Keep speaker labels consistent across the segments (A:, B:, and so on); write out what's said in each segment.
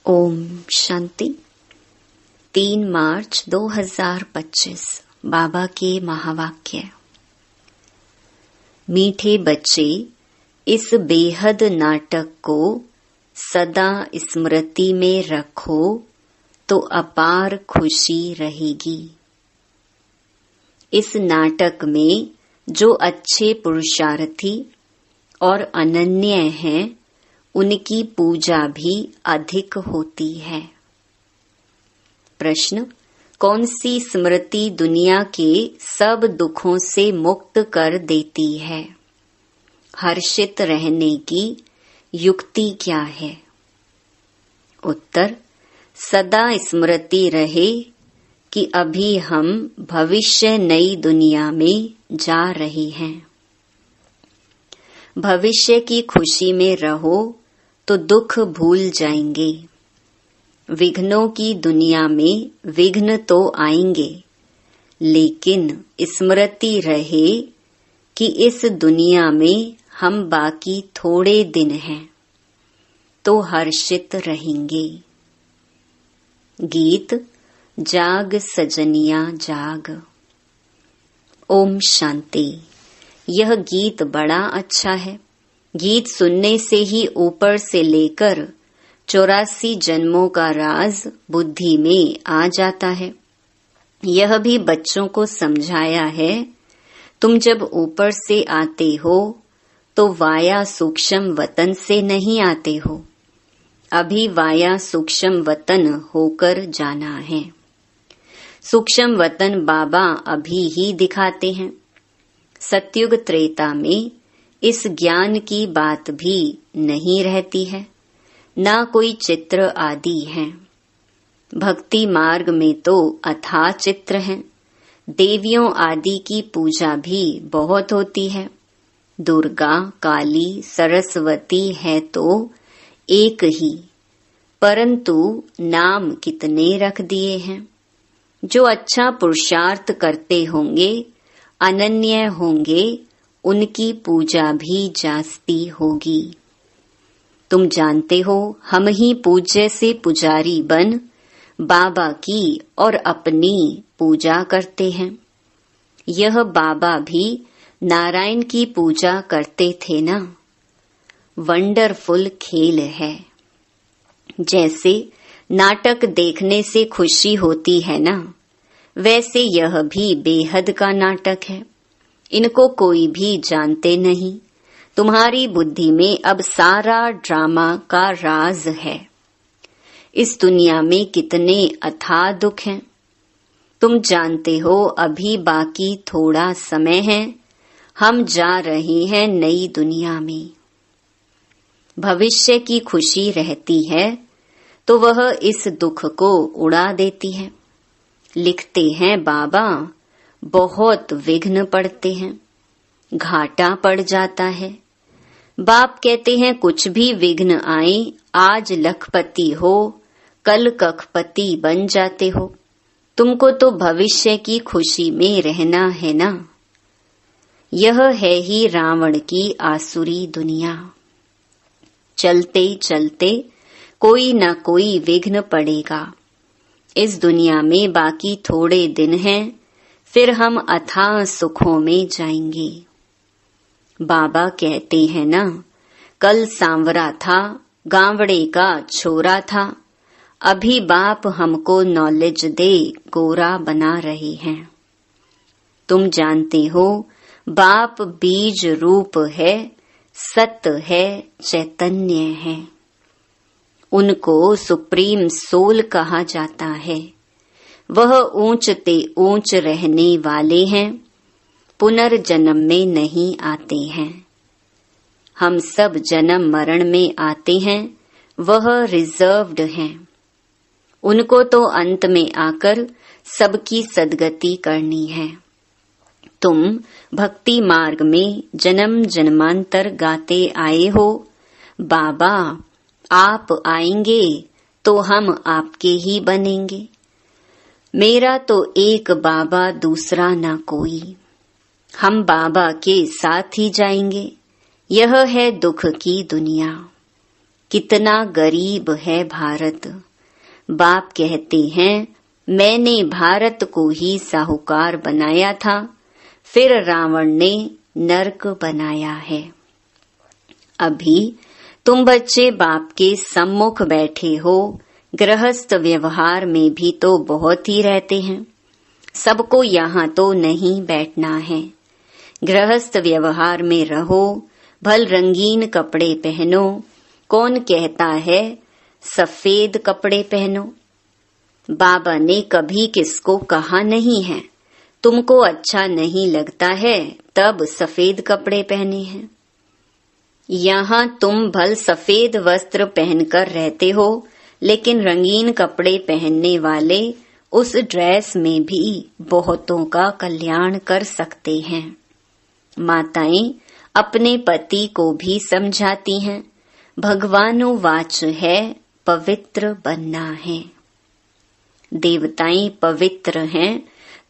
A: ओम शांति। 3 मार्च 2025 बाबा के महावाक्य। मीठे बच्चे, इस बेहद नाटक को सदा स्मृति में रखो तो अपार खुशी रहेगी। इस नाटक में जो अच्छे पुरुषार्थी और अनन्य हैं, उनकी पूजा भी अधिक होती है। प्रश्न: कौन सी स्मृति दुनिया के सब दुखों से मुक्त कर देती है? हर्षित रहने की युक्ति क्या है? उत्तर: सदा स्मृति रहे कि अभी हम भविष्य नई दुनिया में जा रहे हैं। भविष्य की खुशी में रहो तो दुख भूल जाएंगे। विघ्नों की दुनिया में विघ्न तो आएंगे, लेकिन स्मृति रहे कि इस दुनिया में हम बाकी थोड़े दिन हैं, तो हर्षित रहेंगे। गीत जाग सजनिया जाग। ओम शांति। यह गीत बड़ा अच्छा है। गीत सुनने से ही ऊपर से लेकर 84 जन्मों का राज बुद्धि में आ जाता है। यह भी बच्चों को समझाया है, तुम जब ऊपर से आते हो तो वाया सूक्ष्म वतन से नहीं आते हो, अभी वाया सूक्ष्म वतन होकर जाना है। सूक्ष्म वतन बाबा अभी ही दिखाते हैं। सतयुग त्रेता में इस ज्ञान की बात भी नहीं रहती है, ना कोई चित्र आदि हैं। भक्ति मार्ग में तो अथाह चित्र हैं। देवियों आदि की पूजा भी बहुत होती है। दुर्गा, काली, सरस्वती है तो एक ही, परंतु नाम कितने रख दिए हैं। जो अच्छा पुरुषार्थ करते होंगे, अनन्य होंगे, उनकी पूजा भी जास्ती होगी। तुम जानते हो, हम ही पूज्य से पुजारी बन बाबा की और अपनी पूजा करते हैं। यह बाबा भी नारायण की पूजा करते थे ना। वंडरफुल खेल है। जैसे नाटक देखने से खुशी होती है ना, वैसे यह भी बेहद का नाटक है। इनको कोई भी जानते नहीं। तुम्हारी बुद्धि में अब सारा ड्रामा का राज है। इस दुनिया में कितने अथाह दुख हैं। तुम जानते हो अभी बाकी थोड़ा समय है, हम जा रहे हैं नई दुनिया में। भविष्य की खुशी रहती है तो वह इस दुख को उड़ा देती है। लिखते हैं बाबा, बहुत विघ्न पड़ते हैं, घाटा पड़ जाता है। बाप कहते हैं कुछ भी विघ्न आए, आज लखपति हो, कल कखपति बन जाते हो। तुमको तो भविष्य की खुशी में रहना है ना। यह है ही रावण की आसुरी दुनिया। चलते चलते कोई न कोई विघ्न पड़ेगा। इस दुनिया में बाकी थोड़े दिन हैं, फिर हम अथाह सुखों में जाएंगे। बाबा कहते हैं ना, कल सांवरा था, गांवड़े का छोरा था। अभी बाप हमको नॉलेज दे गोरा बना रहे हैं। तुम जानते हो बाप बीज रूप है, सत्य है, चैतन्य है। उनको सुप्रीम सोल कहा जाता है। वह ऊंचते ऊंच रहने वाले हैं, पुनर्जन्म में नहीं आते हैं। हम सब जन्म मरण में आते हैं, वह रिजर्व्ड हैं। उनको तो अंत में आकर सबकी सद्गति करनी है। तुम भक्ति मार्ग में जन्म जन्मांतर गाते आए हो, बाबा आप आएंगे तो हम आपके ही बनेंगे। मेरा तो एक बाबा, दूसरा ना कोई। हम बाबा के साथ ही जाएंगे। यह है दुख की दुनिया। कितना गरीब है भारत। बाप कहते हैं, मैंने भारत को ही साहूकार बनाया था, फिर रावण ने नरक बनाया है। अभी तुम बच्चे बाप के सम्मुख बैठे हो, गृहस्थ व्यवहार में भी तो बहुत ही रहते हैं। सबको यहाँ तो नहीं बैठना है। गृहस्थ व्यवहार में रहो, भल रंगीन कपड़े पहनो। कौन कहता है सफेद कपड़े पहनो? बाबा ने कभी किसको कहा नहीं है तुमको अच्छा नहीं लगता है तब सफेद कपड़े पहने हैं। यहाँ तुम भल सफेद वस्त्र पहनकर रहते हो, लेकिन रंगीन कपड़े पहनने वाले उस ड्रेस में भी बहुतों का कल्याण कर सकते हैं। माताएं अपने पति को भी समझाती हैं, भगवानुवाच है पवित्र बनना है। देवताएं पवित्र हैं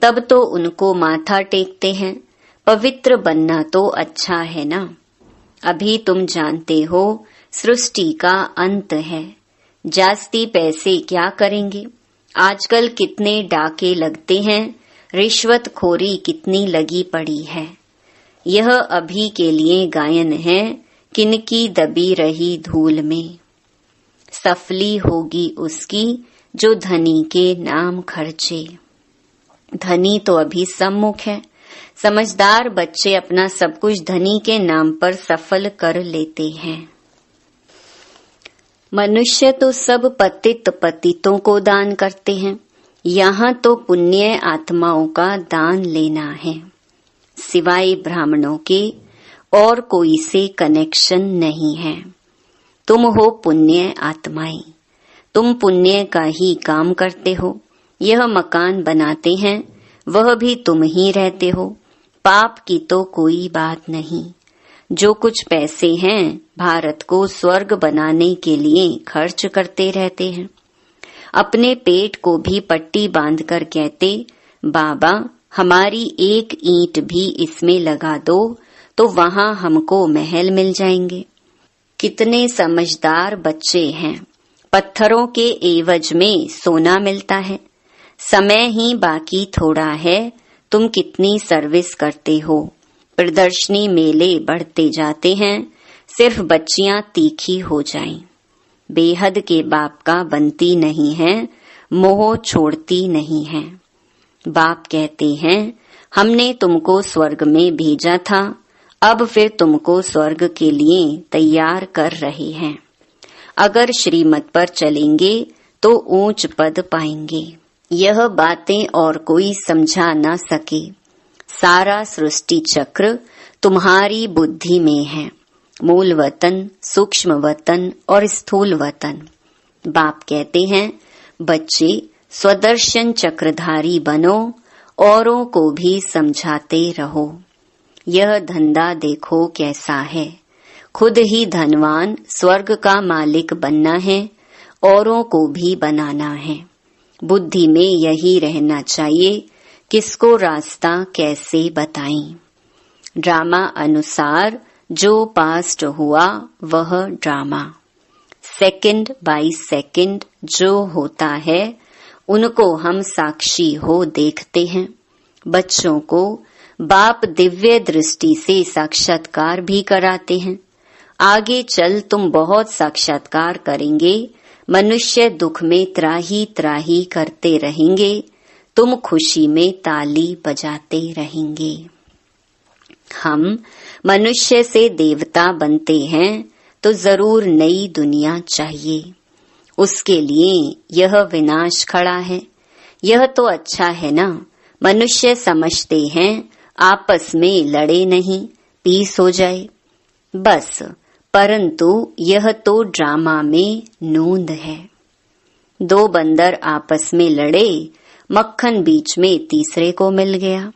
A: तब तो उनको माथा टेकते हैं। पवित्र बनना तो अच्छा है ना। अभी तुम जानते हो सृष्टि का अंत है। जास्ती पैसे क्या करेंगे? आजकल कितने डाके लगते हैं, रिश्वतखोरी कितनी लगी पड़ी है। यह अभी के लिए गायन है, किनकी दबी रही धूल में। सफली होगी उसकी जो धनी के नाम खर्चे। धनी तो अभी सम्मुख है। समझदार बच्चे अपना सब कुछ धनी के नाम पर सफल कर लेते हैं। मनुष्य तो सब पतित पतितों को दान करते हैं। यहाँ तो पुण्य आत्माओं का दान लेना है। सिवाय ब्राह्मणों के और कोई से कनेक्शन नहीं है। तुम हो पुण्य आत्माएं, तुम पुण्य का ही काम करते हो। यह मकान बनाते हैं, वह भी तुम ही रहते हो। पाप की तो कोई बात नहीं। जो कुछ पैसे हैं भारत को स्वर्ग बनाने के लिए खर्च करते रहते हैं। अपने पेट को भी पट्टी बांधकर कहते, बाबा हमारी एक ईंट भी इसमें लगा दो तो वहां हमको महल मिल जाएंगे। कितने समझदार बच्चे हैं। पत्थरों के एवज में सोना मिलता है। समय ही बाकी थोड़ा है। तुम कितनी सर्विस करते हो। प्रदर्शनी मेले बढ़ते जाते हैं, सिर्फ बच्चियां तीखी हो जाएं। बेहद के बाप का बनती नहीं है, मोह छोड़ती नहीं है। बाप कहते हैं, हमने तुमको स्वर्ग में भेजा था, अब फिर तुमको स्वर्ग के लिए तैयार कर रहे हैं। अगर श्रीमत पर चलेंगे तो ऊंच पद पाएंगे। यह बातें और कोई समझा ना सके। सारा सृष्टि चक्र तुम्हारी बुद्धि में है। मूल वतन, सूक्ष्म वतन और स्थूल वतन। बाप कहते हैं, बच्चे स्वदर्शन चक्रधारी बनो, औरों को भी समझाते रहो। यह धंधा देखो कैसा है। खुद ही धनवान स्वर्ग का मालिक बनना है, औरों को भी बनाना है। बुद्धि में यही रहना चाहिए, किसको रास्ता कैसे बताएं। ड्रामा अनुसार जो पास्ट हुआ वह ड्रामा। सेकंड बाय सेकंड जो होता है उनको हम साक्षी हो देखते हैं। बच्चों को बाप दिव्य दृष्टि से साक्षात्कार भी कराते हैं। आगे चल तुम बहुत साक्षात्कार करेंगे। मनुष्य दुख में त्राही त्राही करते रहेंगे, तुम खुशी में ताली बजाते रहेंगे। हम मनुष्य से देवता बनते हैं तो जरूर नई दुनिया चाहिए। उसके लिए यह विनाश खड़ा है। यह तो अच्छा है ना। मनुष्य समझते हैं आपस में लड़े नहीं, पीस हो जाए बस, परंतु यह तो ड्रामा में नूंद है। दो बंदर आपस में लड़े, मक्खन बीच में तीसरे को मिल गया।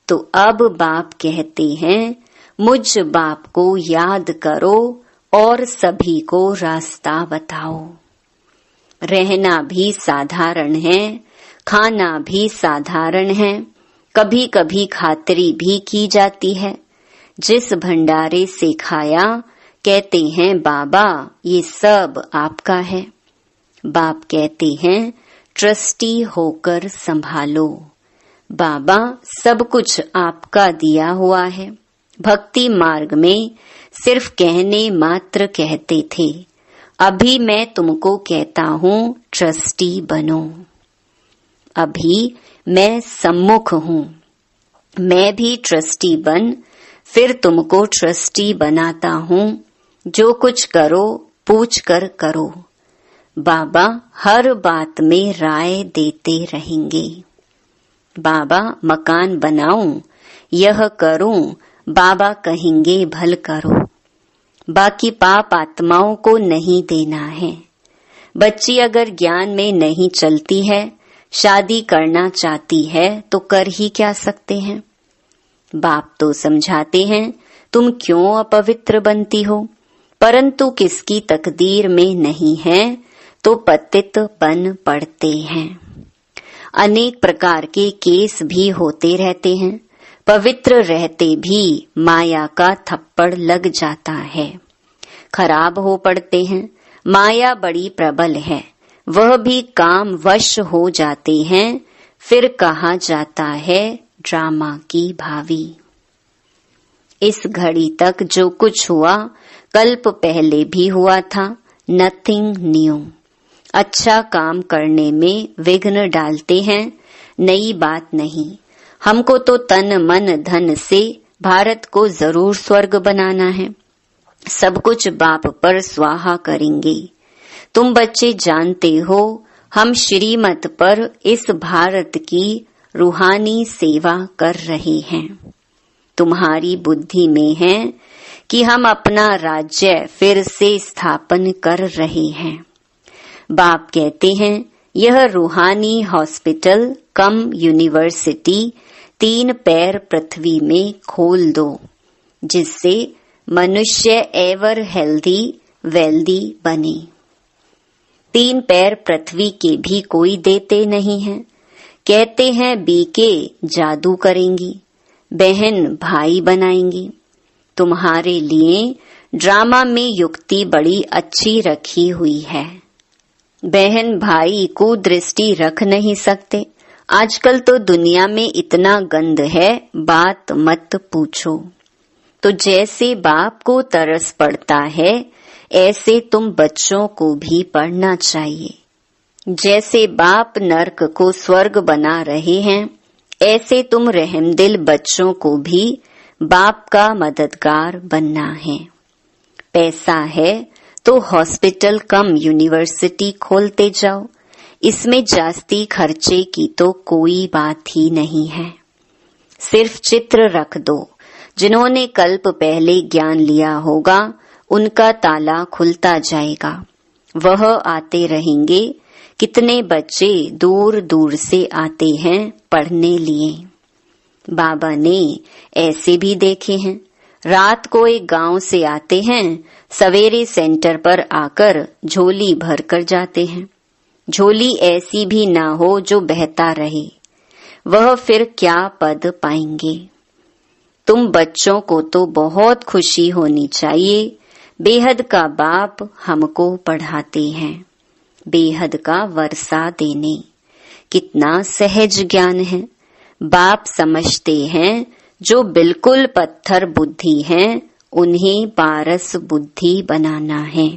A: तो अब बाप कहते हैं, मुझ बाप को याद करो और सभी को रास्ता बताओ। रहना भी साधारण है, खाना भी साधारण है, कभी कभी खातिरी भी की जाती है। जिस भंडारे से खाया कहते हैं बाबा ये सब आपका है। बाप कहते हैं ट्रस्टी होकर संभालो। बाबा सब कुछ आपका दिया हुआ है। भक्ति मार्ग में सिर्फ कहने मात्र कहते थे, अभी मैं तुमको कहता हूँ ट्रस्टी बनो। अभी मैं सम्मुख हूँ, मैं भी ट्रस्टी बन फिर तुमको ट्रस्टी बनाता हूँ। जो कुछ करो पूछ कर करो। बाबा हर बात में राय देते रहेंगे। बाबा मकान बनाऊं यह करूं, बाबा कहेंगे भल करो। बाकी पाप आत्माओं को नहीं देना है। बच्ची अगर ज्ञान में नहीं चलती है, शादी करना चाहती है तो कर ही क्या सकते हैं। बाप तो समझाते हैं तुम क्यों अपवित्र बनती हो, परंतु किसकी तकदीर में नहीं है तो पतित बन पड़ते हैं। अनेक प्रकार के केस भी होते रहते हैं। पवित्र रहते भी माया का थप्पड़ लग जाता है, खराब हो पड़ते हैं। माया बड़ी प्रबल है, वह भी काम वश हो जाते हैं। फिर कहा जाता है ड्रामा की भावी। इस घड़ी तक जो कुछ हुआ कल्प पहले भी हुआ था, नथिंग न्यू। अच्छा काम करने में विघ्न डालते हैं, नई बात नहीं। हमको तो तन मन धन से भारत को जरूर स्वर्ग बनाना है। सब कुछ बाप पर स्वाहा करेंगे। तुम बच्चे जानते हो हम श्रीमत पर इस भारत की रूहानी सेवा कर रहे हैं। तुम्हारी बुद्धि में है कि हम अपना राज्य फिर से स्थापन कर रहे हैं। बाप कहते हैं यह रूहानी हॉस्पिटल कम यूनिवर्सिटी 3 पैर पृथ्वी में खोल दो, जिससे मनुष्य एवर हेल्दी वेल्दी बने। 3 पैर पृथ्वी के भी कोई देते नहीं है। कहते हैं बीके जादू करेंगी, बहन भाई बनाएंगी। तुम्हारे लिए ड्रामा में युक्ति बड़ी अच्छी रखी हुई है। बहन भाई को दृष्टि रख नहीं सकते। आजकल तो दुनिया में इतना गंद है, बात मत पूछो। तो जैसे बाप को तरस पड़ता है, ऐसे तुम बच्चों को भी पढ़ना चाहिए। जैसे बाप नरक को स्वर्ग बना रहे हैं, ऐसे तुम रहमदिल बच्चों को भी बाप का मददगार बनना है। पैसा है तो हॉस्पिटल कम यूनिवर्सिटी खोलते जाओ। इसमें जास्ती खर्चे की तो कोई बात ही नहीं है। सिर्फ चित्र रख दो। जिन्होंने कल्प पहले ज्ञान लिया होगा उनका ताला खुलता जाएगा। वह आते रहेंगे। कितने बच्चे दूर दूर से आते हैं पढ़ने लिए। बाबा ने ऐसे भी देखे हैं। रात को एक गांव से आते हैं, सवेरे सेंटर पर आकर झोली भर कर जाते हैं। झोली ऐसी भी ना हो जो बहता रहे, वह फिर क्या पद पाएंगे। तुम बच्चों को तो बहुत खुशी होनी चाहिए। बेहद का बाप हमको पढ़ाते हैं, बेहद का वर्षा देने। कितना सहज ज्ञान है। बाप समझते हैं जो बिल्कुल पत्थर बुद्धि हैं, उन्हें पारस बुद्धि बनाना है।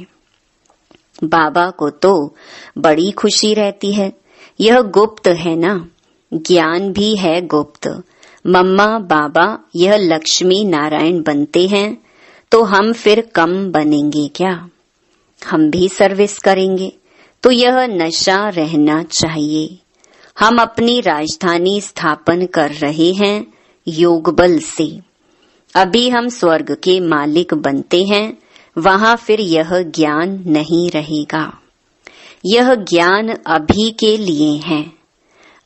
A: बाबा को तो बड़ी खुशी रहती है। यह गुप्त है ना, ज्ञान भी है गुप्त। मम्मा बाबा यह लक्ष्मी नारायण बनते हैं तो हम फिर कम बनेंगे क्या। हम भी सर्विस करेंगे तो यह नशा रहना चाहिए। हम अपनी राजधानी स्थापन कर रहे हैं योग बल से। अभी हम स्वर्ग के मालिक बनते हैं, वहां फिर यह ज्ञान नहीं रहेगा। यह ज्ञान अभी के लिए है।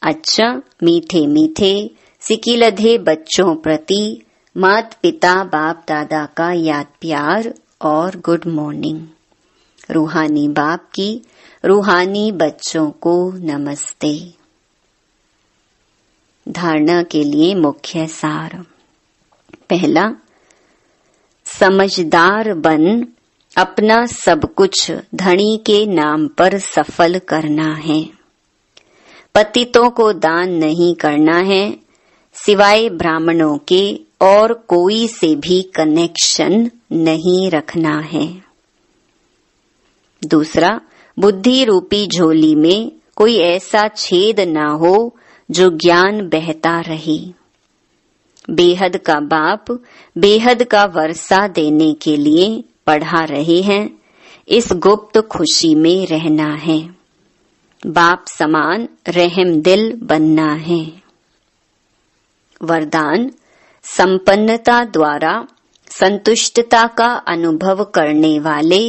A: अच्छा मीठे मीठे सिकिलधे बच्चों प्रति मात पिता बाप दादा का याद प्यार और गुड मॉर्निंग। रूहानी बाप की रूहानी बच्चों को नमस्ते। धारणा के लिए मुख्य सार। पहला, समझदार बन अपना सब कुछ धनी के नाम पर सफल करना है। पतितों को दान नहीं करना है, सिवाय ब्राह्मणों के और कोई से भी कनेक्शन नहीं रखना है। दूसरा, बुद्धि रूपी झोली में कोई ऐसा छेद ना हो जो ज्ञान बहता रहे। बेहद का बाप बेहद का वर्षा देने के लिए पढ़ा रहे हैं। इस गुप्त खुशी में रहना है। बाप समान रहम दिल बनना है। वरदान, संपन्नता द्वारा संतुष्टता का अनुभव करने वाले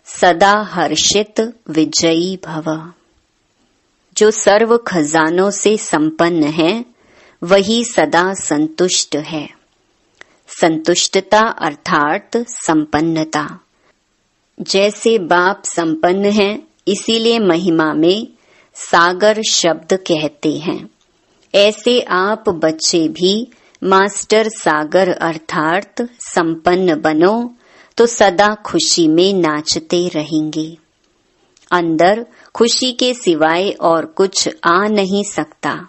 A: सदा हर्षित विजयी भव। जो सर्व खजानों से संपन्न है वही सदा संतुष्ट है। संतुष्टता अर्थात संपन्नता। जैसे बाप संपन्न है, इसीलिए महिमा में सागर शब्द कहते हैं। ऐसे आप बच्चे भी मास्टर सागर अर्थात संपन्न बनो तो सदा खुशी में नाचते रहेंगे। अंदर खुशी के सिवाय और कुछ आ नहीं सकता।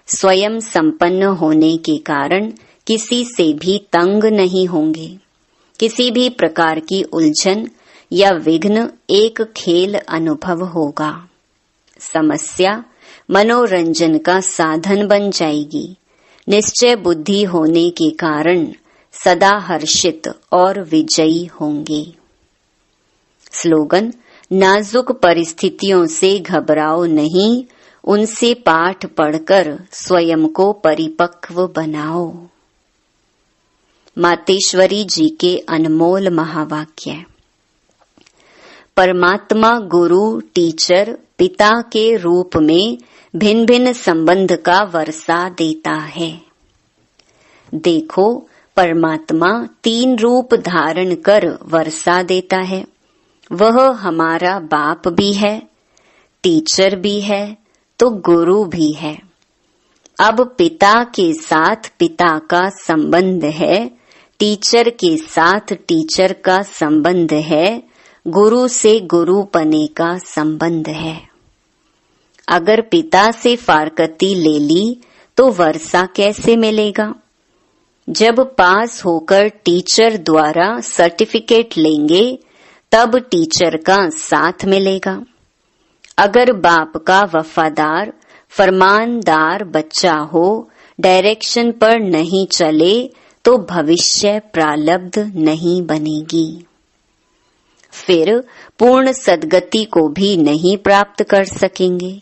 A: स्वयं संपन्न होने के कारण किसी से भी तंग नहीं होंगे। किसी भी प्रकार की उलझन या विघ्न एक खेल अनुभव होगा। समस्या मनोरंजन का साधन बन जाएगी। निश्चय बुद्धि होने के कारण सदा हर्षित और विजयी होंगे। स्लोगन, नाजुक परिस्थितियों से घबराओ नहीं, उनसे पाठ पढ़कर स्वयं को परिपक्व बनाओ। मातेश्वरी जी के अनमोल महावाक्य। परमात्मा गुरु टीचर पिता के रूप में भिन्न भिन्न संबंध का वर्षा देता है। देखो, परमात्मा 3 रूप धारण कर वर्षा देता है। वह हमारा बाप भी है, टीचर भी है, तो गुरु भी है। अब पिता के साथ पिता का संबंध है, टीचर के साथ टीचर का संबंध है, गुरु से गुरुपने का संबंध है। अगर पिता से फारकती ले ली तो वर्षा कैसे मिलेगा? जब पास होकर टीचर द्वारा सर्टिफिकेट लेंगे तब टीचर का साथ मिलेगा। अगर बाप का वफादार फरमानदार बच्चा हो, डायरेक्शन पर नहीं चले तो भविष्य प्रारब्ध नहीं बनेगी। फिर पूर्ण सद्गति को भी नहीं प्राप्त कर सकेंगे,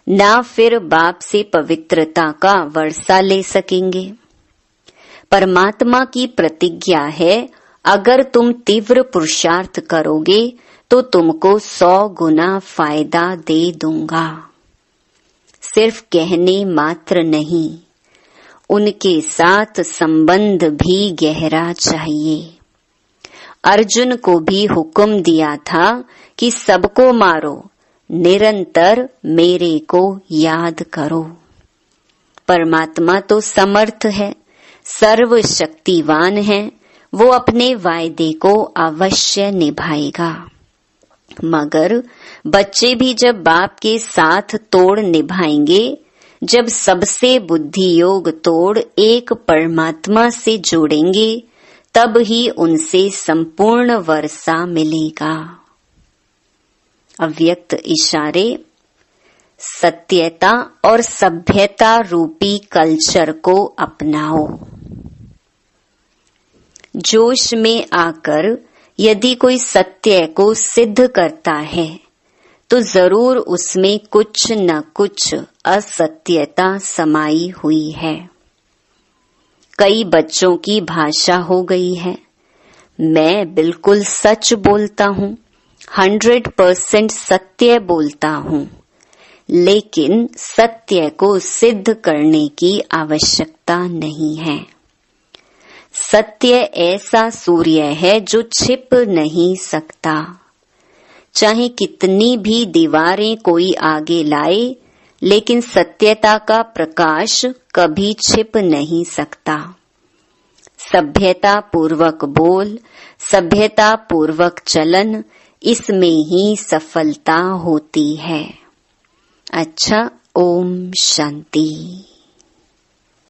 A: ना फिर बाप से पवित्रता का वर्षा ले सकेंगे। परमात्मा की प्रतिज्ञा है, अगर तुम तीव्र पुरुषार्थ करोगे तो तुमको 100 गुना फायदा दे दूंगा। सिर्फ कहने मात्र नहीं, उनके साथ संबंध भी गहरा चाहिए। अर्जुन को भी हुक्म दिया था कि सबको मारो, निरंतर मेरे को याद करो। परमात्मा तो समर्थ है, सर्वशक्तिवान है, वो अपने वायदे को अवश्य निभाएगा। मगर बच्चे भी जब बाप के साथ तोड़ निभाएंगे, जब सबसे बुद्धि योग तोड़ एक परमात्मा से जोड़ेंगे, तब ही उनसे संपूर्ण वर्षा मिलेगा। अव्यक्त इशारे। सत्यता और सभ्यता रूपी कल्चर को अपनाओ। जोश में आकर यदि कोई सत्य को सिद्ध करता है तो जरूर उसमें कुछ न कुछ असत्यता समाई हुई है। कई बच्चों की भाषा हो गई है, मैं बिल्कुल सच बोलता हूँ, 100% सत्य बोलता हूँ, लेकिन सत्य को सिद्ध करने की आवश्यकता नहीं है। सत्य ऐसा सूर्य है जो छिप नहीं सकता। चाहे कितनी भी दीवारें कोई आगे लाए, लेकिन सत्यता का प्रकाश कभी छिप नहीं सकता। सभ्यता पूर्वक बोल, सभ्यता पूर्वक चलन, इसमें ही सफलता होती है। अच्छा, ओम शांति।